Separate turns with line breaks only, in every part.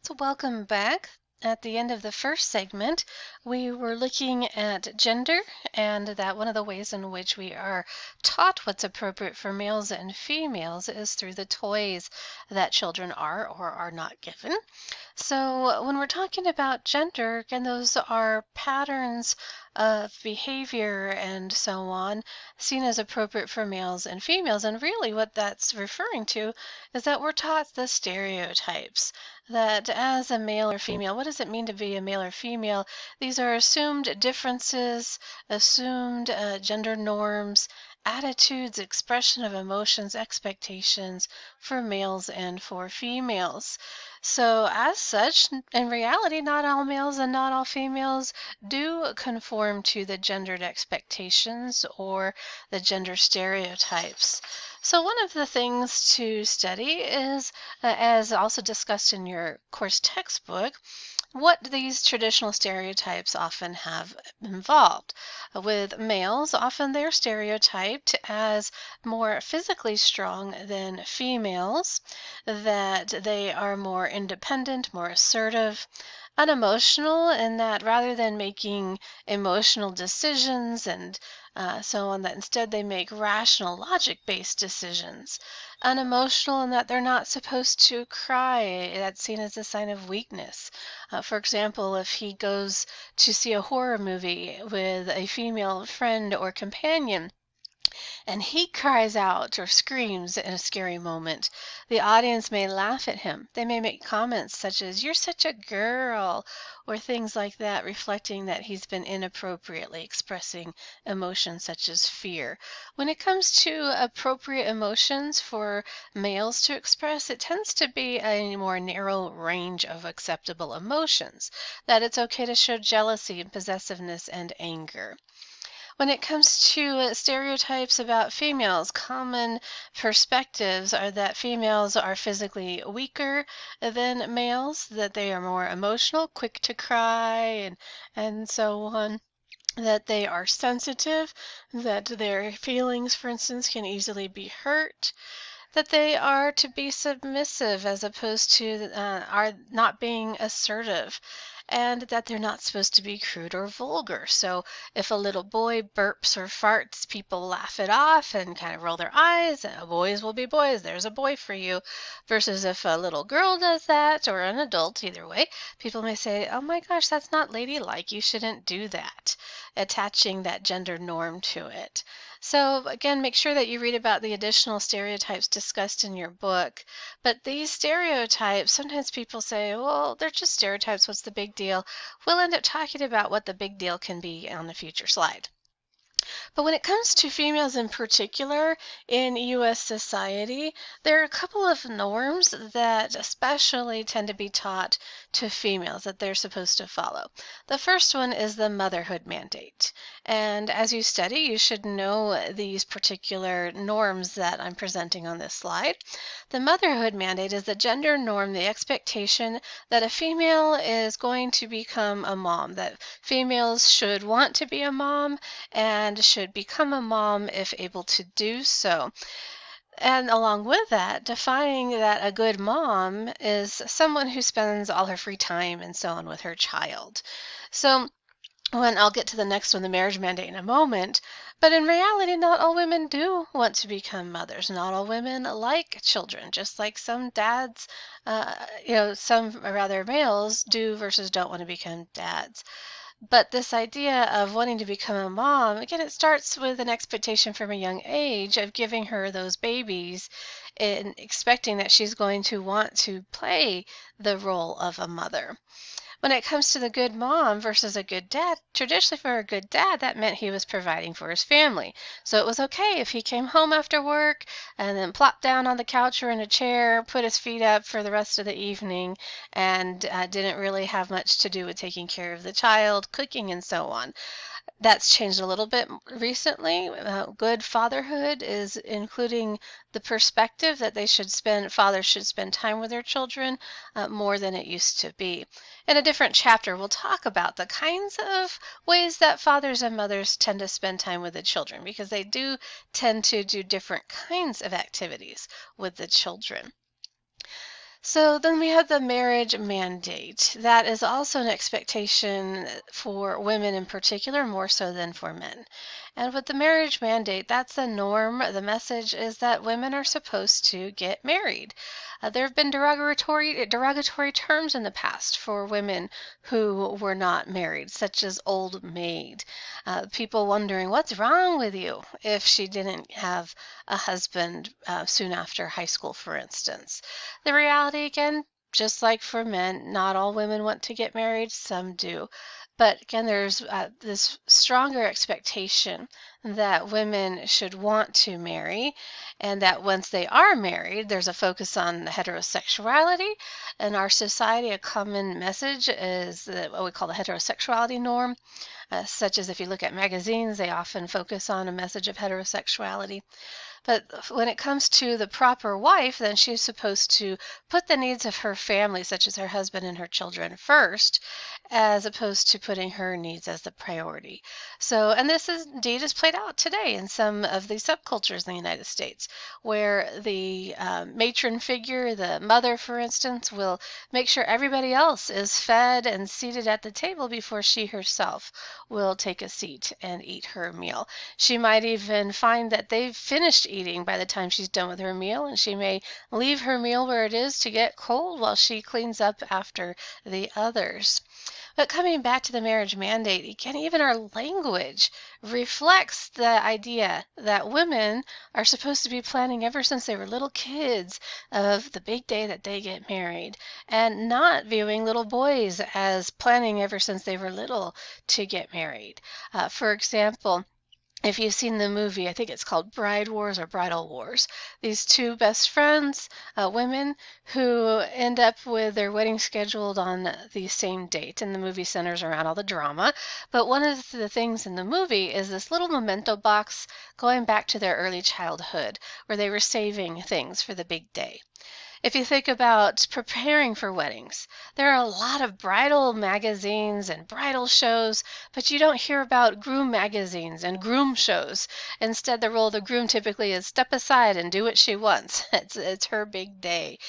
So welcome back. At the end of the first segment, we were looking at gender and that one of the ways in which we are taught what's appropriate for males and females is through the toys that children are or are not given. So when we're talking about gender, again, those are patterns of behavior and so on seen as appropriate for males and females. And really what that's referring to is that we're taught the stereotypes that as a male or female, what does it mean to be a male or female? These are assumed differences, assumed gender norms, attitudes, expression of emotions, expectations for males and for females. So, as such, in reality, not all males and not all females do conform to the gendered expectations or the gender stereotypes. So, one of the things to study is, as also discussed in your course textbook, what these traditional stereotypes often have involved. With males, often they're stereotyped as more physically strong than females, that they are more independent, more assertive, unemotional, and that rather than making emotional decisions and so on, that instead they make rational, logic-based decisions. Unemotional in that they're not supposed to cry. That's seen as a sign of weakness. For example, if he goes to see a horror movie with a female friend or companion, and he cries out or screams in a scary moment, the audience may laugh at him. They may make comments such as, "You're such a girl," or things like that, reflecting that he's been inappropriately expressing emotions such as fear. When it comes to appropriate emotions for males to express, it tends to be a more narrow range of acceptable emotions, that it's okay to show jealousy and possessiveness and anger. When it comes to stereotypes about females, common perspectives are that females are physically weaker than males, that they are more emotional, quick to cry, and so on, that they are sensitive, that their feelings, for instance, can easily be hurt, that they are to be submissive as opposed to are not being assertive, and that they're not supposed to be crude or vulgar. So if a little boy burps or farts, people laugh it off and kind of roll their eyes. Boys will be boys. There's a boy for you. Versus if a little girl does that, or an adult, either way, people may say, "Oh my gosh, that's not ladylike. You shouldn't do that," attaching that gender norm to it. So again, make sure that you read about the additional stereotypes discussed in your book. But these stereotypes, sometimes people say, well, they're just stereotypes. What's the big deal? We'll end up talking about what the big deal can be on a future slide. But when it comes to females in particular in U.S. society, there are a couple of norms that especially tend to be taught to females that they're supposed to follow. The first one is the motherhood mandate. And as you study, you should know these particular norms that I'm presenting on this slide. The motherhood mandate is the gender norm, the expectation that a female is going to become a mom, that females should want to be a mom and should become a mom if able to do so. And along with that, defining that a good mom is someone who spends all her free time and so on with her child. So when I'll get to the next one, the marriage mandate, in a moment, but in reality, not all women do want to become mothers. Not all women like children, just like some dads, some rather males do versus don't want to become dads. But this idea of wanting to become a mom, again, it starts with an expectation from a young age of giving her those babies and expecting that she's going to want to play the role of a mother. When it comes to the good mom versus a good dad, traditionally for a good dad, that meant he was providing for his family. So it was okay if he came home after work and then plopped down on the couch or in a chair, put his feet up for the rest of the evening, and didn't really have much to do with taking care of the child, cooking, and so on. That's changed a little bit recently. Good fatherhood is including the perspective that fathers should spend time with their children more than it used to be. In a different chapter, we'll talk about the kinds of ways that fathers and mothers tend to spend time with the children, because they do tend to do different kinds of activities with the children. So then we have the marriage mandate. That is also an expectation for women in particular, more so than for men. And with the marriage mandate, that's the norm. The message is that women are supposed to get married. There have been derogatory terms in the past for women who were not married, such as old maid. People wondering, what's wrong with you if she didn't have a husband soon after high school, for instance. The reality, again, just like for men, not all women want to get married, some do. But again, there's this stronger expectation that women should want to marry, and that once they are married, there's a focus on heterosexuality. In our society, a common message is what we call the heterosexuality norm, such as if you look at magazines, they often focus on a message of heterosexuality. But when it comes to the proper wife, then she's supposed to put the needs of her family, such as her husband and her children, first, as opposed to putting her needs as the priority. So, and this is indeed is played out today in some of the subcultures in the United States, where the matron figure, the mother, for instance, will make sure everybody else is fed and seated at the table before she herself will take a seat and eat her meal. She might even find that they've finished eating by the time she's done with her meal, and she may leave her meal where it is to get cold while she cleans up after the others. But coming back to the marriage mandate, again, even our language reflects the idea that women are supposed to be planning ever since they were little kids of the big day that they get married, and not viewing little boys as planning ever since they were little to get married. For example, if you've seen the movie, I think it's called Bride Wars or Bridal Wars, these two best friends, women, who end up with their wedding scheduled on the same date, and the movie centers around all the drama. But one of the things in the movie is this little memento box going back to their early childhood, where they were saving things for the big day. If you think about preparing for weddings, there are a lot of bridal magazines and bridal shows, but you don't hear about groom magazines and groom shows. Instead, the role of the groom typically is step aside and do what she wants. It's her big day.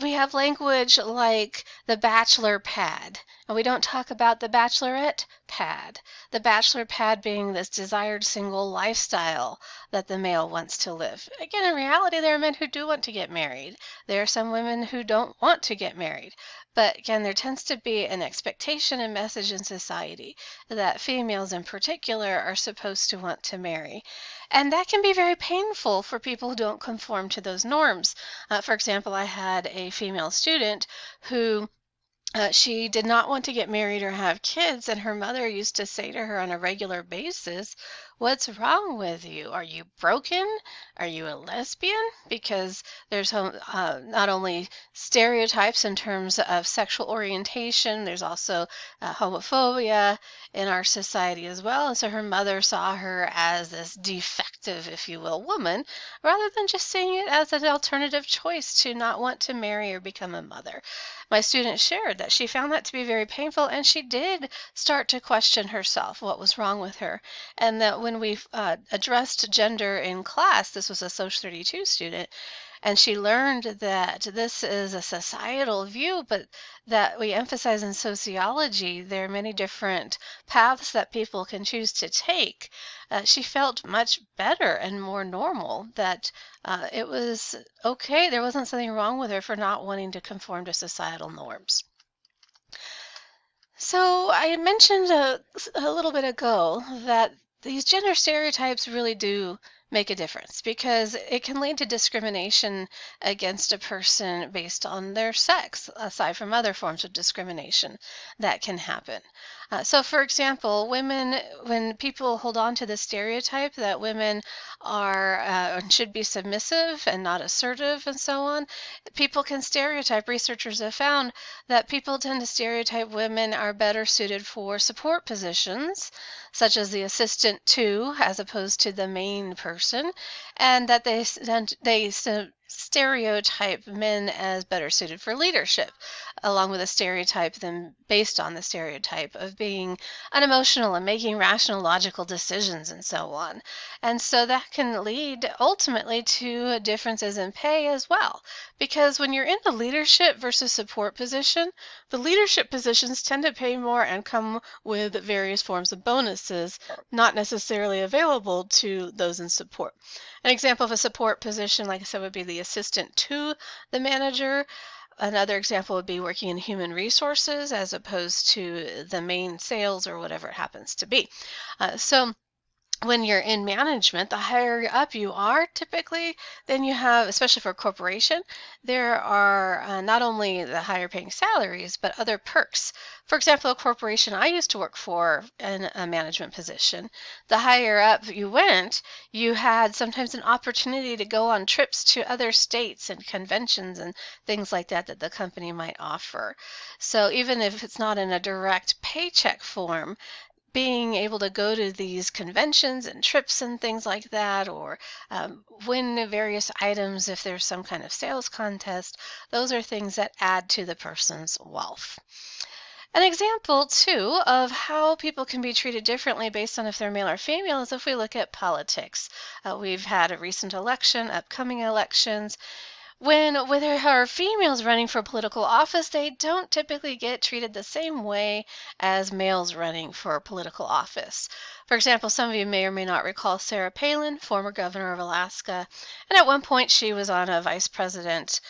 We have language like the bachelor pad, and we don't talk about the bachelorette pad. The bachelor pad being this desired single lifestyle that the male wants to live. Again, in reality, there are men who do want to get married. There are some women who don't want to get married. But again, there tends to be an expectation and message in society that females in particular are supposed to want to marry. And that can be very painful for people who don't conform to those norms. For example, I had a female student who she did not want to get married or have kids, and her mother used to say to her on a regular basis, "What's wrong with you? Are you broken? Are you a lesbian?" Because there's not only stereotypes in terms of sexual orientation, there's also homophobia in our society as well. And so her mother saw her as this defective, if you will, woman, rather than just seeing it as an alternative choice to not want to marry or become a mother. My student shared that she found that to be very painful, and she did start to question herself, what was wrong with her. And that when we addressed gender in class, this was a soc32 student, and she learned that this is a societal view, but that we emphasize in sociology, there are many different paths that people can choose to take. She felt much better and more normal, that it was okay. There wasn't something wrong with her for not wanting to conform to societal norms. So I mentioned a little bit ago that these gender stereotypes really do make a difference, because it can lead to discrimination against a person based on their sex, aside from other forms of discrimination that can happen. So for example, when people hold on to the stereotype that women are should be submissive and not assertive and so on, people can stereotype. Researchers have found that people tend to stereotype women are better suited for support positions, such as the assistant to, as opposed to the main person. and that they stereotype men as better suited for leadership, along with a stereotype them based on the stereotype of being unemotional and making rational, logical decisions and so on. And so that can lead ultimately to differences in pay as well, because when you're in the leadership versus support position, the leadership positions tend to pay more and come with various forms of bonuses, not necessarily available to those in support. An example of a support position, like I said, would be the assistant to the manager. Another example would be working in human resources as opposed to the main sales or whatever it happens to be. So when you're in management, the higher up you are typically, then you have, especially for a corporation, there are not only the higher paying salaries, but other perks. For example, a corporation I used to work for in a management position, the higher up you went, you had sometimes an opportunity to go on trips to other states and conventions and things like that that the company might offer. So even if it's not in a direct paycheck form, being able to go to these conventions and trips and things like that, or win various items if there's some kind of sales contest, those are things that add to the person's wealth. An example, too, of how people can be treated differently based on if they're male or female is if we look at politics. We've had a recent election, upcoming elections. When there are females running for political office, they don't typically get treated the same way as males running for political office. For example, some of you may or may not recall Sarah Palin, former governor of Alaska, and at one point she was on a vice president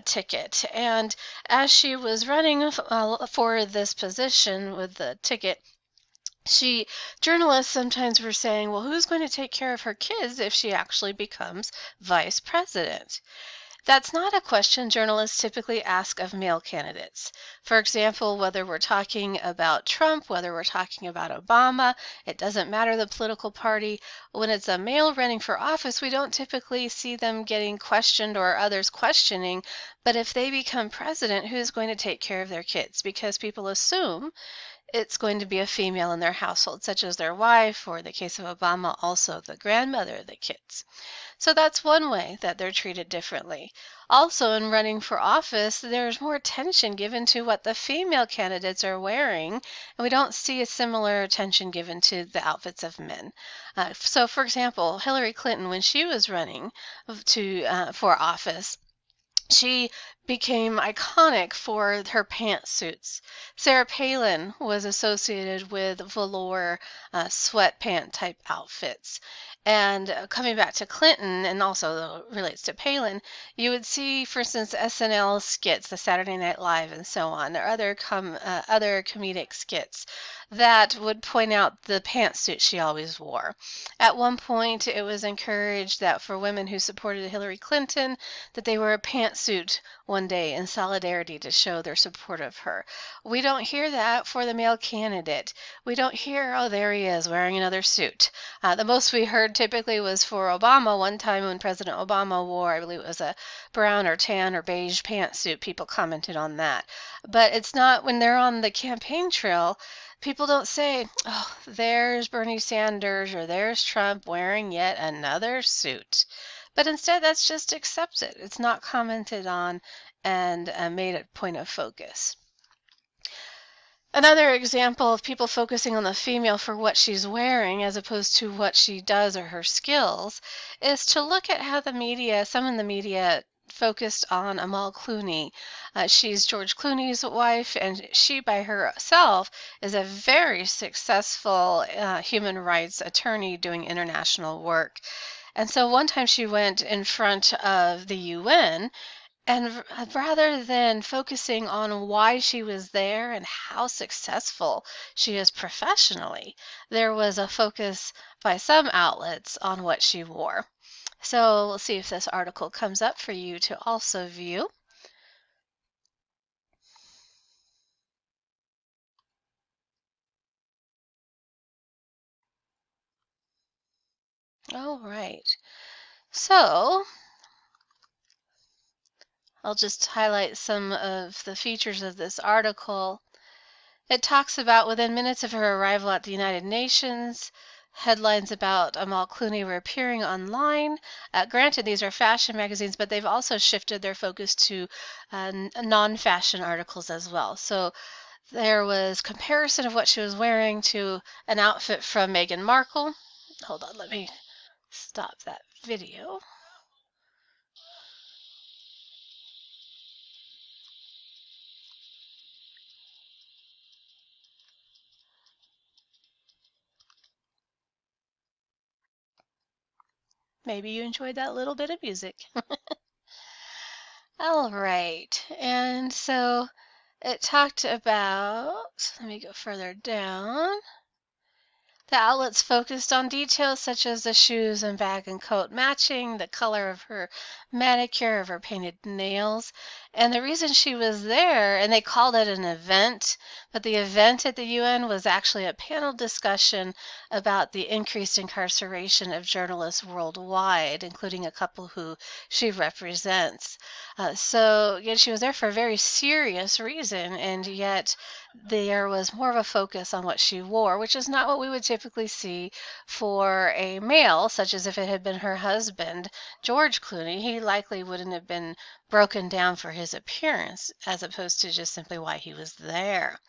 ticket. And as she was running for this position with the ticket, journalists sometimes were saying, well, who's going to take care of her kids if she actually becomes vice president? That's not a question journalists typically ask of male candidates. For example, whether we're talking about Trump, whether we're talking about Obama, it doesn't matter the political party. When it's a male running for office, we don't typically see them getting questioned or others questioning. But if they become president, who's going to take care of their kids? Because people assume it's going to be a female in their household, such as their wife, or in the case of Obama, also the grandmother of the kids. So that's one way that they're treated differently. Also, in running for office, there's more attention given to what the female candidates are wearing, and we don't see a similar attention given to the outfits of men. So, for example, Hillary Clinton, when she was running for office, she became iconic for her pantsuits. Sarah Palin was associated with velour sweatpant type outfits. And coming back to Clinton, and also relates to Palin, you would see, for instance, SNL skits, the Saturday Night Live, and so on, or other comedic skits that would point out the pantsuit she always wore. At one point, it was encouraged that for women who supported Hillary Clinton, that they wear a pantsuit one day in solidarity to show their support of her. We don't hear that for the male candidate. We don't hear, oh, there he is wearing another suit. The most we heard typically was for Obama. One time when President Obama wore, I believe it was a brown or tan or beige pantsuit, people commented on that. But it's not when they're on the campaign trail, people don't say, oh, there's Bernie Sanders or there's Trump wearing yet another suit. But instead, that's just accepted. It's not commented on and made a point of focus. Another example of people focusing on the female for what she's wearing as opposed to what she does or her skills is to look at how some in the media focused on Amal Clooney. She's George Clooney's wife, and she by herself is a very successful human rights attorney doing international work. And so one time she went in front of the UN, and rather than focusing on why she was there and how successful she is professionally, there was a focus by some outlets on what she wore. So we'll see if this article comes up for you to also view. All right. So I'll just highlight some of the features of this article. It talks about within minutes of her arrival at the United Nations, headlines about Amal Clooney were appearing online. Granted, these are fashion magazines, but they've also shifted their focus to non-fashion articles as well. So there was comparison of what she was wearing to an outfit from Meghan Markle. Hold on, let me stop that video. Maybe you enjoyed that little bit of music. All right, and so it talked about, let me go further down. The outlets focused on details such as the shoes and bag and coat matching, the color of her manicure, of her painted nails, and the reason she was there, and they called it an event, but the event at the UN was actually a panel discussion about the increased incarceration of journalists worldwide, including a couple who she represents. So, yet she was there for a very serious reason, and yet there was more of a focus on what she wore, which is not what we would typically see for a male, such as if it had been her husband, George Clooney. He likely wouldn't have been broken down for his appearance, as opposed to just simply why he was there.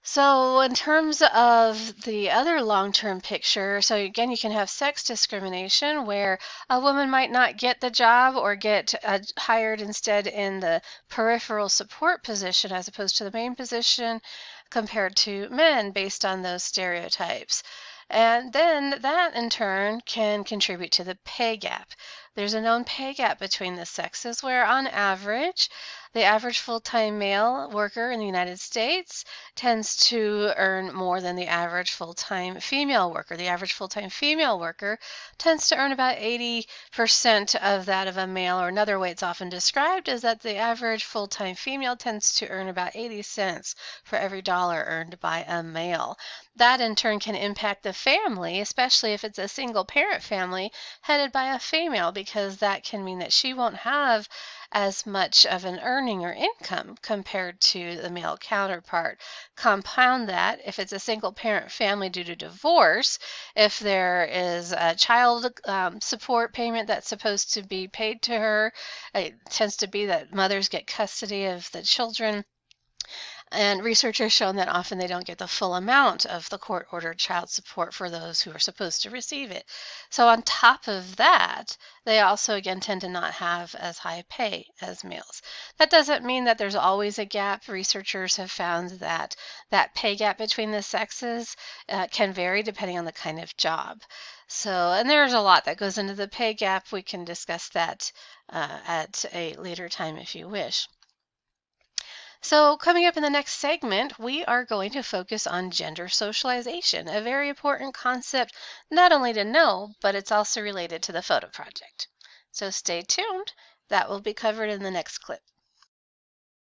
So in terms of the other long-term picture, so again, you can have sex discrimination where a woman might not get the job or get hired instead in the peripheral support position as opposed to the main position compared to men based on those stereotypes. And then that in turn can contribute to the pay gap. There's a known pay gap between the sexes where on average, the average full-time male worker in the United States tends to earn more than the average full-time female worker. The average full-time female worker tends to earn about 80% of that of a male, or another way it's often described is that the average full-time female tends to earn about 80 cents for every dollar earned by a male. That in turn can impact the family, especially if it's a single parent family headed by a female, because that can mean that she won't have as much of an earning or income compared to the male counterpart. Compound that if it's a single parent family due to divorce, if there is a child support payment that's supposed to be paid to her, it tends to be that mothers get custody of the children. And research has shown that often they don't get the full amount of the court-ordered child support for those who are supposed to receive it. So on top of that, they also again tend to not have as high pay as males. That doesn't mean that there's always a gap. Researchers have found that that pay gap between the sexes can vary depending on the kind of job. So, and there's a lot that goes into the pay gap. We can discuss that at a later time if you wish. So coming up in the next segment, we are going to focus on gender socialization, a very important concept not only to know, but it's also related to the photo project. So stay tuned. That will be covered in the next clip.